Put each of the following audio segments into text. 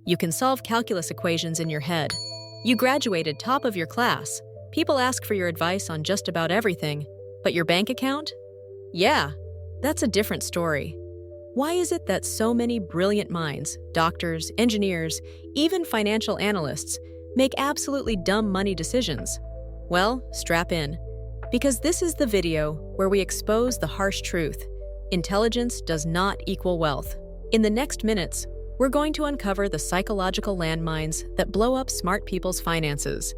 You can solve calculus equations in your head. You graduated top of your class. People ask for your advice on just about everything. But your bank account? Yeah, that's a different story. Why is it that so many brilliant minds, doctors, engineers, even financial analysts, make absolutely dumb money decisions? Well, strap in, because this is the video where we expose the harsh truth. Intelligence does not equal wealth. In the next minutes, we're going to uncover the psychological landmines that blow up smart people's finances.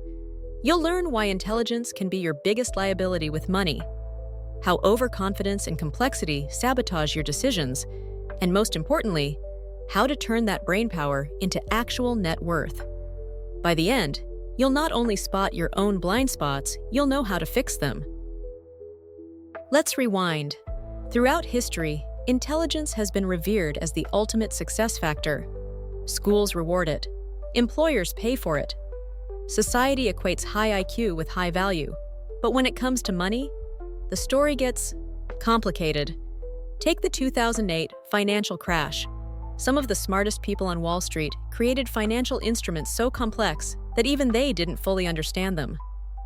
You'll learn why intelligence can be your biggest liability with money, how overconfidence and complexity sabotage your decisions, and most importantly, how to turn that brainpower into actual net worth. By the end, you'll not only spot your own blind spots, you'll know how to fix them. Let's rewind. Throughout history, intelligence has been revered as the ultimate success factor. Schools reward it. Employers pay for it. Society equates high IQ with high value. But when it comes to money, the story gets complicated. Take the 2008 financial crash. Some of the smartest people on Wall Street created financial instruments so complex that even they didn't fully understand them.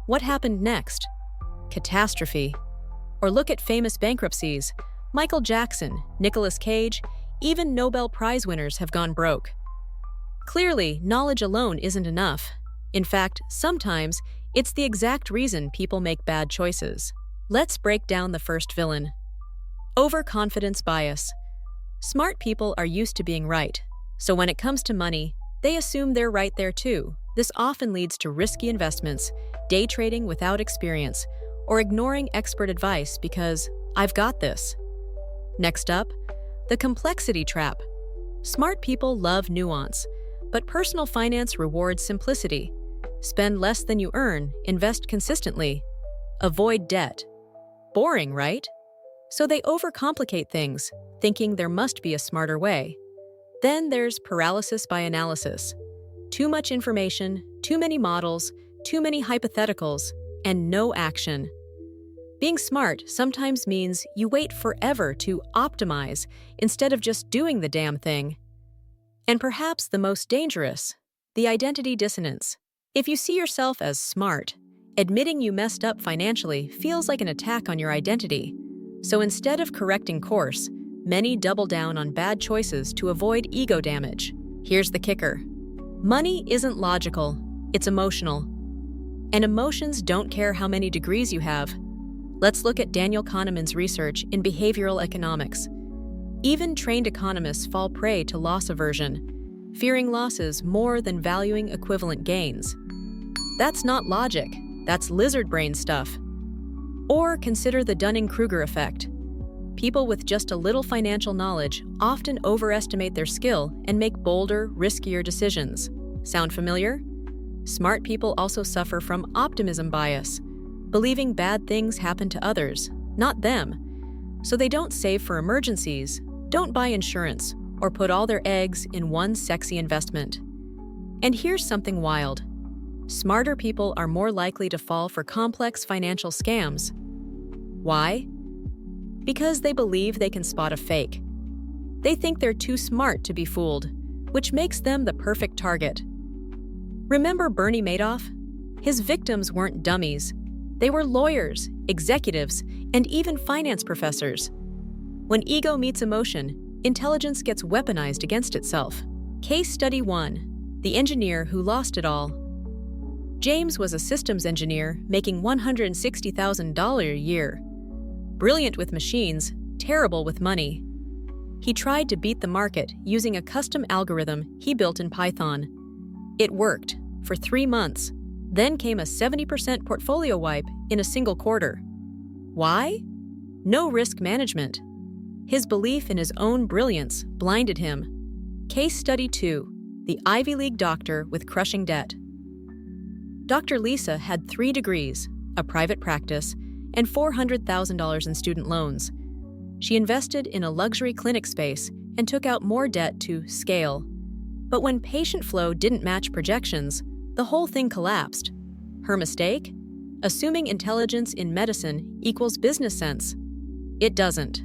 What happened next? Catastrophe. Or look at famous bankruptcies. Michael Jackson, Nicolas Cage, even Nobel Prize winners have gone broke. Clearly, knowledge alone isn't enough. In fact, sometimes it's the exact reason people make bad choices. Let's break down the first villain. Overconfidence bias. Smart people are used to being right, so when it comes to money, they assume they're right there too. This often leads to risky investments, day trading without experience, or ignoring expert advice because I've got this. Next up, the complexity trap. Smart people love nuance, but personal finance rewards simplicity. Spend less than you earn, invest consistently. Avoid debt. Boring, right? So they overcomplicate things, thinking there must be a smarter way. Then there's paralysis by analysis. Too much information, too many models, too many hypotheticals, and no action. Being smart sometimes means you wait forever to optimize instead of just doing the damn thing. And perhaps the most dangerous, the identity dissonance. If you see yourself as smart, admitting you messed up financially feels like an attack on your identity. So instead of correcting course, many double down on bad choices to avoid ego damage. Here's the kicker. Money isn't logical, it's emotional. And emotions don't care how many degrees you have. Let's look at Daniel Kahneman's research in behavioral economics. Even trained economists fall prey to loss aversion, fearing losses more than valuing equivalent gains. That's not logic, that's lizard brain stuff. Or consider the Dunning-Kruger effect. People with just a little financial knowledge often overestimate their skill and make bolder, riskier decisions. Sound familiar? Smart people also suffer from optimism bias, believing bad things happen to others, not them. So they don't save for emergencies, don't buy insurance, or put all their eggs in one sexy investment. And here's something wild. Smarter people are more likely to fall for complex financial scams. Why? Because they believe they can spot a fake. They think they're too smart to be fooled, which makes them the perfect target. Remember Bernie Madoff? His victims weren't dummies. They were lawyers, executives, and even finance professors. When ego meets emotion, intelligence gets weaponized against itself. Case study 1. The engineer who lost it all. James was a systems engineer making $160,000 a year. Brilliant with machines, terrible with money. He tried to beat the market using a custom algorithm he built in Python. It worked for 3 months. Then came a 70% portfolio wipe in a single quarter. Why? No risk management. His belief in his own brilliance blinded him. Case study 2. The Ivy League doctor with crushing debt. Dr. Lisa had 3 degrees, a private practice, and $400,000 in student loans. She invested in a luxury clinic space and took out more debt to scale. But when patient flow didn't match projections, the whole thing collapsed. Her mistake? Assuming intelligence in medicine equals business sense. It doesn't.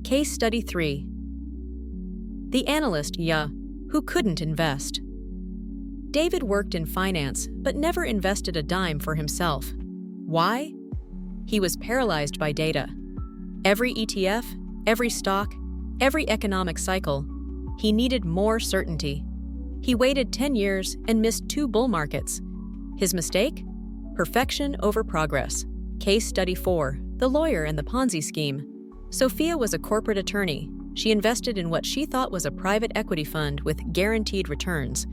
Case study 3. The analyst, who couldn't invest. David worked in finance but never invested a dime for himself. Why? He was paralyzed by data. Every ETF, every stock, every economic cycle, he needed more certainty. He waited 10 years and missed 2 bull markets. His mistake? Perfection over progress. Case study 4, the lawyer and the Ponzi scheme. Sophia was a corporate attorney. She invested in what she thought was a private equity fund with guaranteed returns.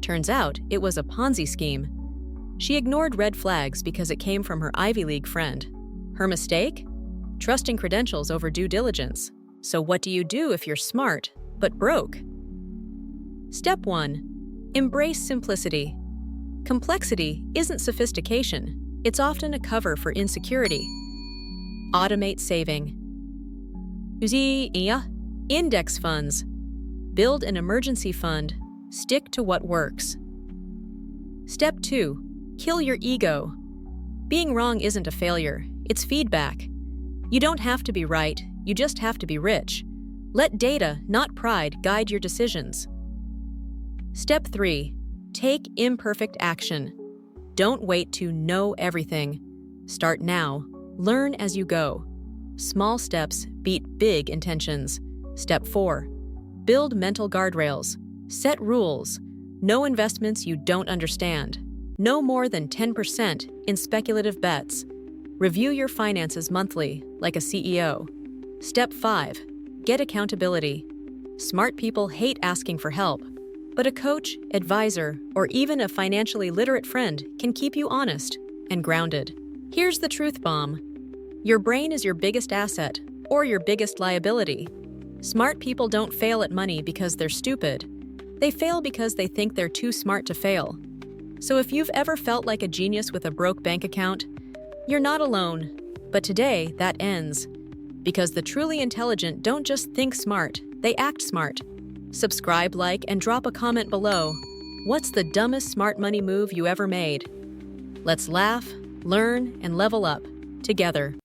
Turns out it was a Ponzi scheme. She ignored red flags because it came from her Ivy League friend. Her mistake? Trusting credentials over due diligence. So what do you do if you're smart but broke? Step 1. Embrace simplicity. Complexity isn't sophistication. It's often a cover for insecurity. Automate saving. Index funds. Build an emergency fund. Stick to what works. Step 2. Kill your ego. Being wrong isn't a failure, it's feedback. You don't have to be right, you just have to be rich. Let data, not pride, guide your decisions. Step 3. Take imperfect action. Don't wait to know everything. Start now. Learn as you go. Small steps beat big intentions. Step 4. Build mental guardrails. Set rules. No investments you don't understand. No more than 10% in speculative bets. Review your finances monthly, like a CEO. Step 5. Get accountability. Smart people hate asking for help, but a coach, advisor, or even a financially literate friend can keep you honest and grounded. Here's the truth bomb. Your brain is your biggest asset or your biggest liability. Smart people don't fail at money because they're stupid. They fail because they think they're too smart to fail. So if you've ever felt like a genius with a broke bank account, you're not alone. But today, that ends. Because the truly intelligent don't just think smart, they act smart. Subscribe, like, and drop a comment below. What's the dumbest smart money move you ever made? Let's laugh, learn, and level up together.